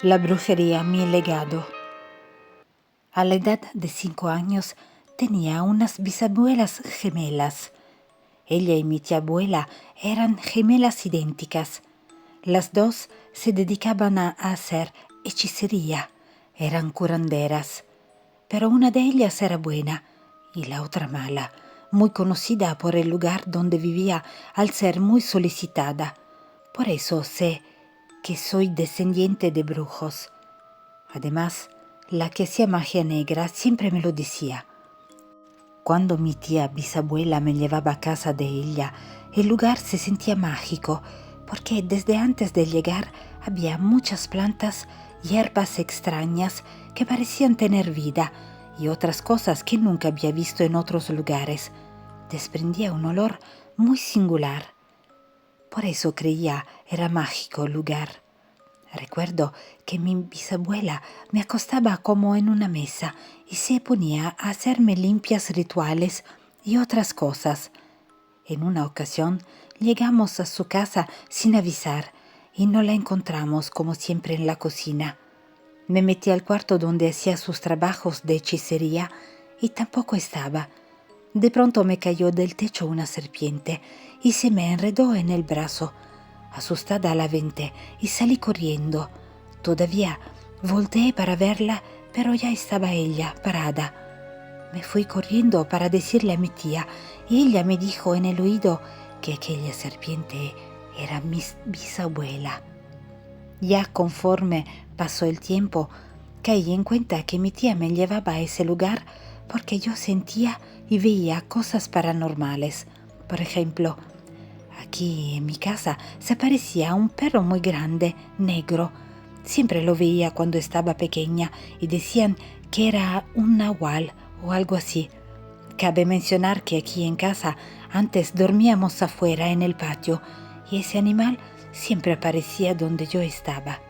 La brujería, mi legado. A la edad de 5 años tenía unas bisabuelas gemelas. Ella y mi tía abuela eran gemelas idénticas. Las dos se dedicaban a hacer hechicería. Eran curanderas. Pero una de ellas era buena y la otra mala, muy conocida por el lugar donde vivía al ser muy solicitada. Por eso sé que soy descendiente de brujos. Además, la que hacía magia negra siempre me lo decía. Cuando mi tía bisabuela me llevaba a casa de ella, el lugar se sentía mágico, porque desde antes de llegar había muchas plantas, hierbas extrañas que parecían tener vida y otras cosas que nunca había visto en otros lugares. Desprendía un olor muy singular. Por eso creía era mágico el lugar. Recuerdo que mi bisabuela me acostaba como en una mesa y se ponía a hacerme limpias rituales y otras cosas. En una ocasión llegamos a su casa sin avisar y no la encontramos como siempre en la cocina. Me metí al cuarto donde hacía sus trabajos de hechicería y tampoco estaba. De pronto me cayó del techo una serpiente y se me enredó en el brazo. Asustada la aventé y salí corriendo. Todavía volteé para verla, pero ya estaba ella parada. Me fui corriendo para decirle a mi tía y ella me dijo en el oído que aquella serpiente era mi bisabuela. Ya conforme pasó el tiempo, caí en cuenta que mi tía me llevaba a ese lugar porque yo sentía y veía cosas paranormales. Por ejemplo, aquí en mi casa se aparecía un perro muy grande, negro. Siempre lo veía cuando estaba pequeña y decían que era un nahual o algo así. Cabe mencionar que aquí en casa antes dormíamos afuera en el patio y ese animal siempre aparecía donde yo estaba.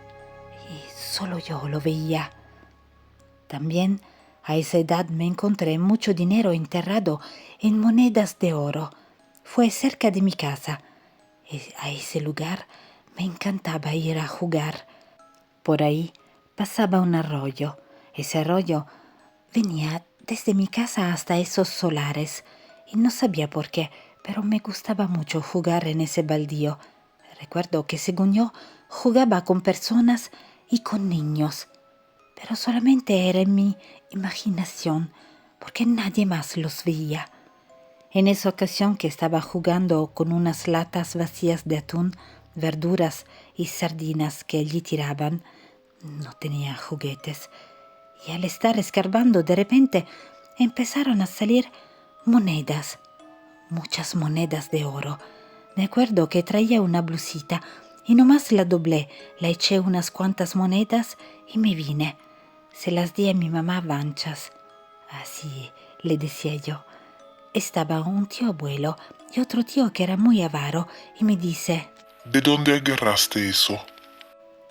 Y solo yo lo veía. También a esa edad me encontré mucho dinero enterrado en monedas de oro. Fue cerca de mi casa. A ese lugar me encantaba ir a jugar. Por ahí pasaba un arroyo. Ese arroyo venía desde mi casa hasta esos solares y no sabía por qué, pero me gustaba mucho jugar en ese baldío. Recuerdo que según yo jugaba con personas y con niños, pero solamente era en mi imaginación, porque nadie más los veía. En esa ocasión que estaba jugando con unas latas vacías de atún, verduras y sardinas que allí tiraban, no tenía juguetes. Y al estar escarbando, de repente empezaron a salir monedas, muchas monedas de oro. Me acuerdo que traía una blusita y nomás la doblé, la eché unas cuantas monedas y me vine. Se las di a mi mamá Vanchas. Así le decía yo. Estaba un tío abuelo y otro tío que era muy avaro y me dice: ¿De dónde agarraste eso?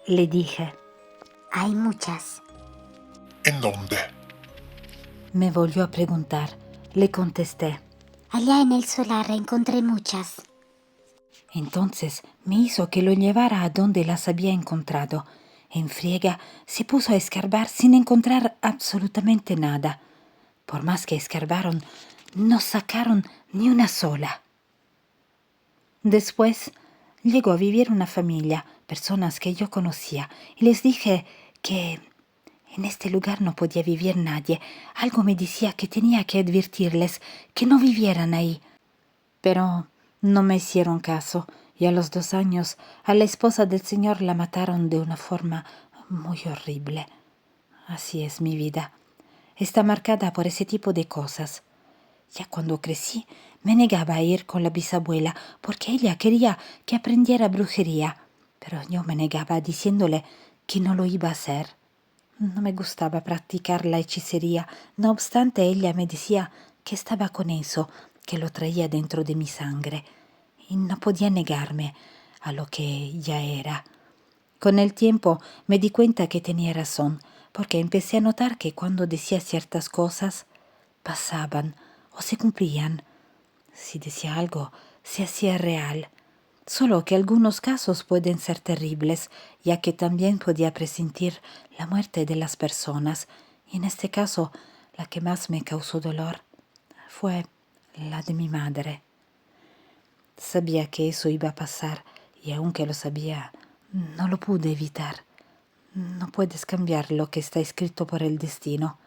le dije. Hay muchas. ¿En dónde? Me volvió a preguntar. Le contesté. Allá en el solar encontré muchas. Entonces me hizo que lo llevara a donde las había encontrado. En friega se puso a escarbar sin encontrar absolutamente nada. Por más que escarbaron, no sacaron ni una sola. Después llegó a vivir una familia, personas que yo conocía, y les dije que en este lugar no podía vivir nadie. Algo me decía que tenía que advertirles que no vivieran ahí. Pero no me hicieron caso, y a los 2 años a la esposa del señor la mataron de una forma muy horrible. Así es mi vida. Está marcada por ese tipo de cosas. Ya cuando crecí, me negaba a ir con la bisabuela porque ella quería que aprendiera brujería, pero yo me negaba diciéndole que no lo iba a hacer. No me gustaba practicar la hechicería, no obstante ella me decía que estaba con eso, que lo traía dentro de mi sangre, y no podía negarme a lo que ya era. Con el tiempo me di cuenta que tenía razón, porque empecé a notar que cuando decía ciertas cosas, pasaban o se cumplían. Si decía algo, se hacía real. solo que algunos casos pueden ser terribles, ya que también podía presentir la muerte de las personas, y en este caso la que más me causó dolor fue la de mi madre. Sabía que eso iba a pasar, y aunque lo sabía, no lo pude evitar. No puedes cambiar lo que está escrito por el destino.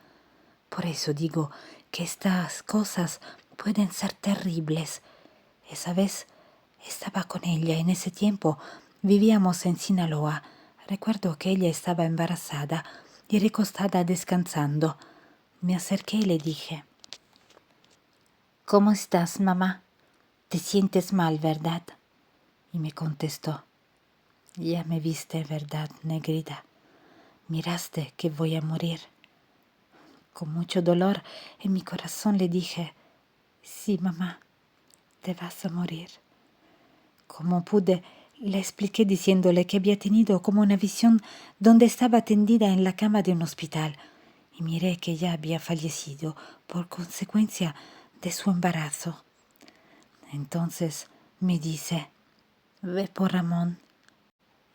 Por eso digo que estas cosas pueden ser terribles. Esa vez estaba con ella. En ese tiempo vivíamos en Sinaloa. Recuerdo que ella estaba embarazada y recostada descansando. Me acerqué y le dije: ¿Cómo estás, mamá? Te sientes mal, ¿verdad? Y me contestó: ya me viste, ¿verdad, negrita? Miraste que voy a morir. Con mucho dolor en mi corazón le dije: sí, mamá, te vas a morir. Como pude, le expliqué diciéndole que había tenido como una visión donde estaba tendida en la cama de un hospital y miré que ya había fallecido por consecuencia de su embarazo. Entonces me dice: ve por Ramón.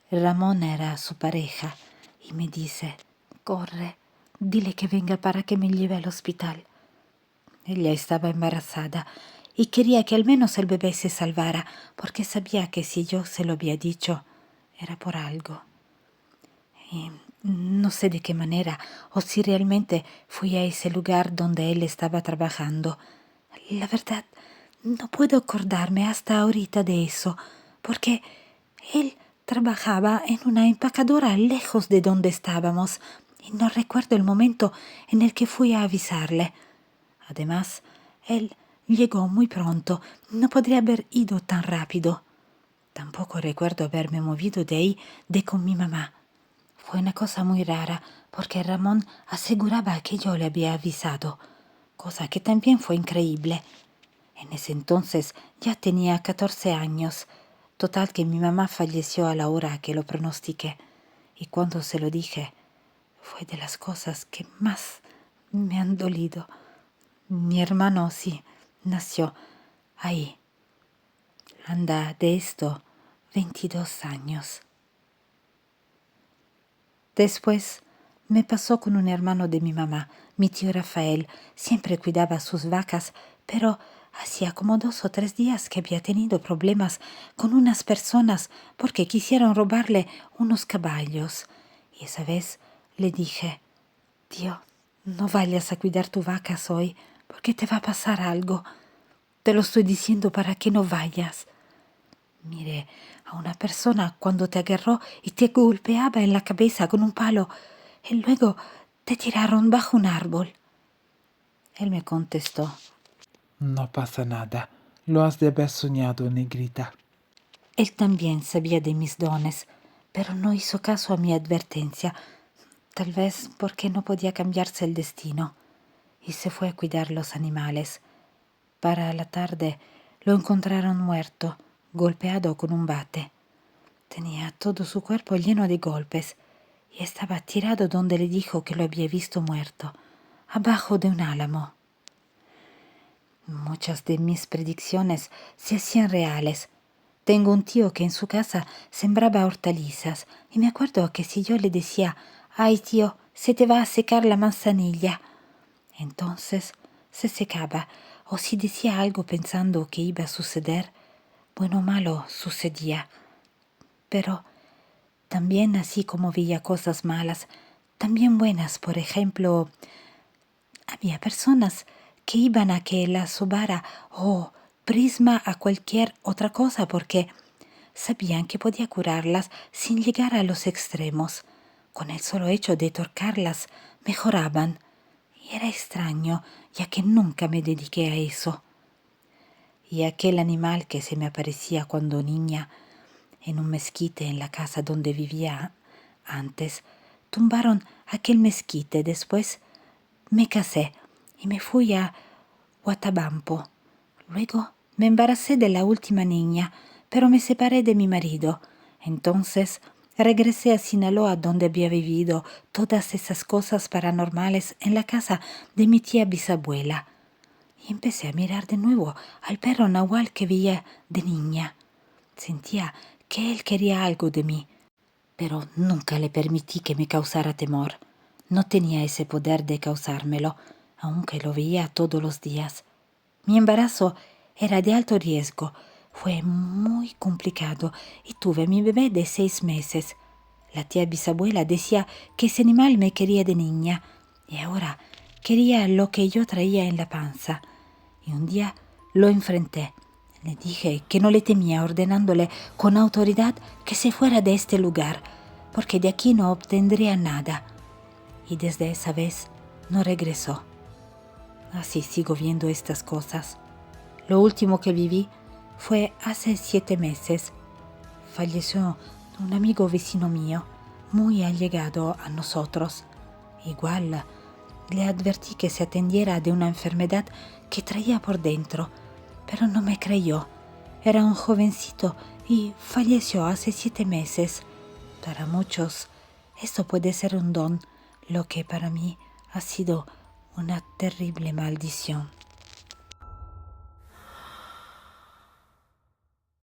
Ramón era su pareja y me dice: corre, dile que venga para que me lleve al hospital. Ella estaba embarazada y quería que al menos el bebé se salvara, porque sabía que si yo se lo había dicho, era por algo. Y no sé de qué manera, o si realmente fui a ese lugar donde él estaba trabajando. La verdad, no puedo acordarme hasta ahorita de eso, porque él trabajaba en una empacadora lejos de donde estábamos, y no recuerdo el momento en el que fui a avisarle. Además, él llegó muy pronto, no podría haber ido tan rápido. Tampoco recuerdo haberme movido de ahí de con mi mamá. Fue una cosa muy rara, porque Ramón aseguraba que yo le había avisado, cosa que también fue increíble. En ese entonces ya tenía 14 años. Total que mi mamá falleció a la hora que lo pronostiqué, y cuando se lo dije, fue de las cosas que más me han dolido. Mi hermano sí, nació ahí. Anda de esto 22 años. Después me pasó con un hermano de mi mamá, mi tío Rafael. Siempre cuidaba sus vacas, pero hacía como 2 o 3 días que había tenido problemas con unas personas porque quisieron robarle unos caballos. Y esa vez le dije: tío, no vayas a cuidar tus vacas hoy, porque te va a pasar algo. Te lo estoy diciendo para que no vayas. Mire, a una persona cuando te agarró y te golpeaba en la cabeza con un palo, y luego te tiraron bajo un árbol. Él me contestó: no pasa nada, lo has de haber soñado, negrita. él también sabía de mis dones, pero no hizo caso a mi advertencia, tal vez porque no podía cambiarse el destino, y se fue a cuidar los animales. Para la tarde lo encontraron muerto, golpeado con un bate. Tenía todo su cuerpo lleno de golpes y estaba tirado donde le dijo que lo había visto muerto, abajo de un álamo. Muchas de mis predicciones se hacían reales. Tengo un tío que en su casa sembraba hortalizas y me acuerdo que si yo le decía: «Ay, tío, se te va a secar la manzanilla», entonces se secaba, o si decía algo pensando que iba a suceder, bueno o malo, sucedía. Pero también, así como veía cosas malas, también buenas. Por ejemplo, había personas que iban a que la sobara o prisma a cualquier otra cosa porque sabían que podía curarlas sin llegar a los extremos. Con el solo hecho de tocarlas mejoraban. Y era extraño, ya que nunca me dediqué a eso. Y aquel animal que se me aparecía cuando niña, en un mezquite en la casa donde vivía antes, tumbaron aquel mezquite. Después me casé y me fui a Huatabampo. Luego me embaracé de la última niña, pero me separé de mi marido. Entonces regresé a Sinaloa, donde había vivido todas esas cosas paranormales en la casa de mi tía bisabuela. Y empecé a mirar de nuevo al perro nahual que veía de niña. Sentía que él quería algo de mí, pero nunca le permití que me causara temor. No tenía ese poder de causármelo, aunque lo veía todos los días. Mi embarazo era de alto riesgo, fue muy complicado y tuve mi bebé de 6 meses. La tía bisabuela decía que ese animal me quería de niña y ahora quería lo que yo traía en la panza. Y un día lo enfrenté. Le dije que no le temía, ordenándole con autoridad que se fuera de este lugar, porque de aquí no obtendría nada. Y desde esa vez no regresó. Así sigo viendo estas cosas. Lo último que viví fue hace 7 meses. Falleció un amigo vecino mío, muy allegado a nosotros. Igual le advertí que se atendiera de una enfermedad que traía por dentro, pero no me creyó. Era un jovencito y falleció hace 7 meses. Para muchos esto puede ser un don, lo que para mí ha sido una terrible maldición.